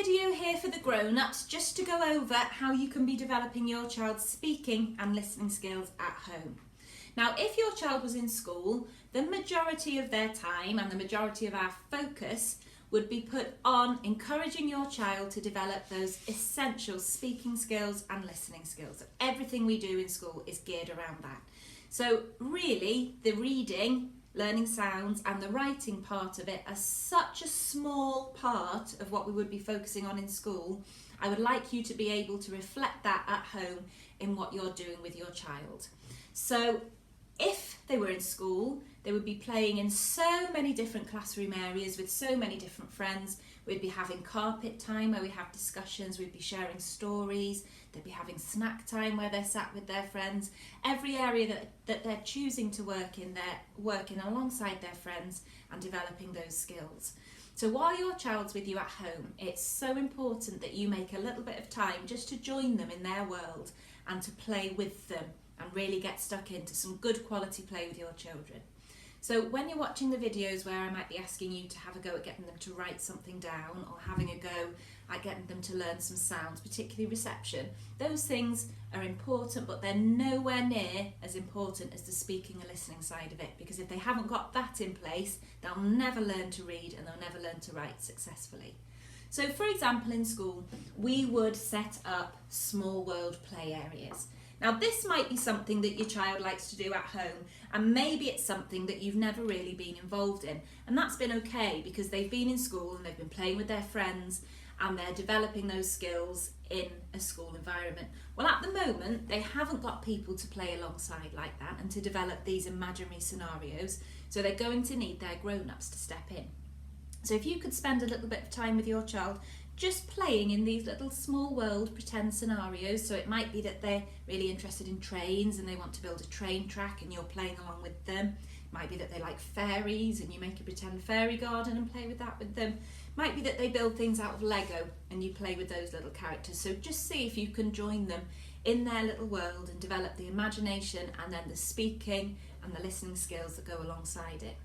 video here for the grown-ups just to go over how you can be developing your child's speaking and listening skills at home. Now, if your child was in school, the majority of their time and the majority of our focus would be put on encouraging your child to develop those essential speaking skills and listening skills. Everything we do in school is geared around that. So really, the reading, learning sounds and the writing part of it are such a small part of what we would be focusing on in school. I would like you to be able to reflect that at home in what you're doing with your child. So if they were in school, they would be playing in so many different classroom areas with so many different friends. We'd be having carpet time where we have discussions, we'd be sharing stories, they'd be having snack time where they're sat with their friends. Every area that they're choosing to work in, they're working alongside their friends and developing those skills. So while your child's with you at home, it's so important that you make a little bit of time just to join them in their world and to play with them and really get stuck into some good quality play with your children. So when you're watching the videos where I might be asking you to have a go at getting them to write something down or having a go at getting them to learn some sounds, particularly reception, those things are important, but they're nowhere near as important as the speaking and listening side of it, because if they haven't got that in place, they'll never learn to read and they'll never learn to write successfully. So for example, in school, we would set up small world play areas. Now this might be something that your child likes to do at home, and maybe it's something that you've never really been involved in, and that's been okay because they've been in school and they've been playing with their friends and they're developing those skills in a school environment. Well, at the moment they haven't got people to play alongside like that and to develop these imaginary scenarios, so they're going to need their grown-ups to step in. So if you could spend a little bit of time with your child just playing in these little small world pretend scenarios. So it might be that they're really interested in trains and they want to build a train track and you're playing along with them. It might be that they like fairies and you make a pretend fairy garden and play with that with them. It might be that they build things out of Lego and you play with those little characters. So just see if you can join them in their little world and develop the imagination and then the speaking and the listening skills that go alongside it.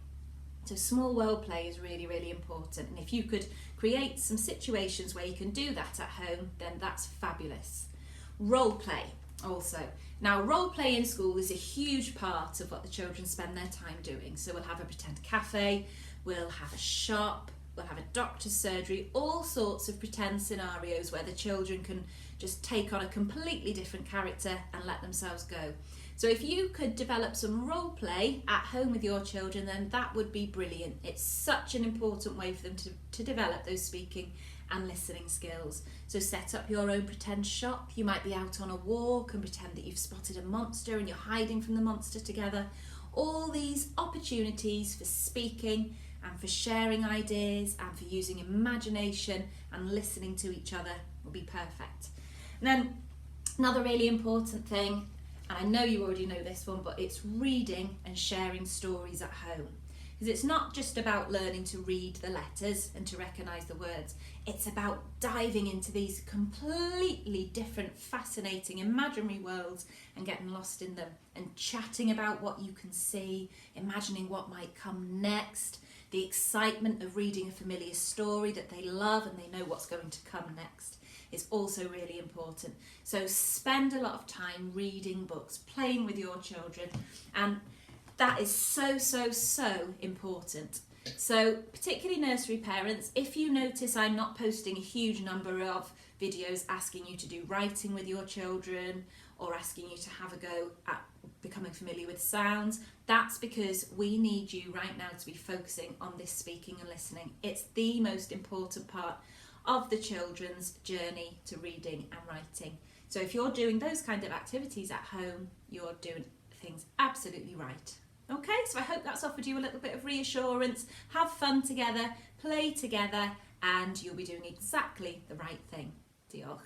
So small world play is really, really important, and if you could create some situations where you can do that at home, then that's fabulous. Role play also. Now role play in school is a huge part of what the children spend their time doing. So we'll have a pretend cafe, we'll have a shop, we'll have a doctor's surgery, all sorts of pretend scenarios where the children can just take on a completely different character and let themselves go. So if you could develop some role play at home with your children, then that would be brilliant. It's such an important way for them to develop those speaking and listening skills. So set up your own pretend shop. You might be out on a walk and pretend that you've spotted a monster and you're hiding from the monster together. All these opportunities for speaking and for sharing ideas and for using imagination and listening to each other will be perfect. And then another really important thing, and I know you already know this one, but it's reading and sharing stories at home. Because it's not just about learning to read the letters and to recognise the words, it's about diving into these completely different, fascinating, imaginary worlds and getting lost in them and chatting about what you can see, imagining what might come next, the excitement of reading a familiar story that they love and they know what's going to come next. Is also really important. So spend a lot of time reading books, playing with your children, and that is so important. So particularly nursery parents, if you notice I'm not posting a huge number of videos asking you to do writing with your children or asking you to have a go at becoming familiar with sounds, that's because we need you right now to be focusing on this speaking and listening. It's the most important part of the children's journey to reading and writing. So if you're doing those kind of activities at home, you're doing things absolutely right. Okay, so I hope that's offered you a little bit of reassurance. Have fun together, play together, and you'll be doing exactly the right thing. Diolch.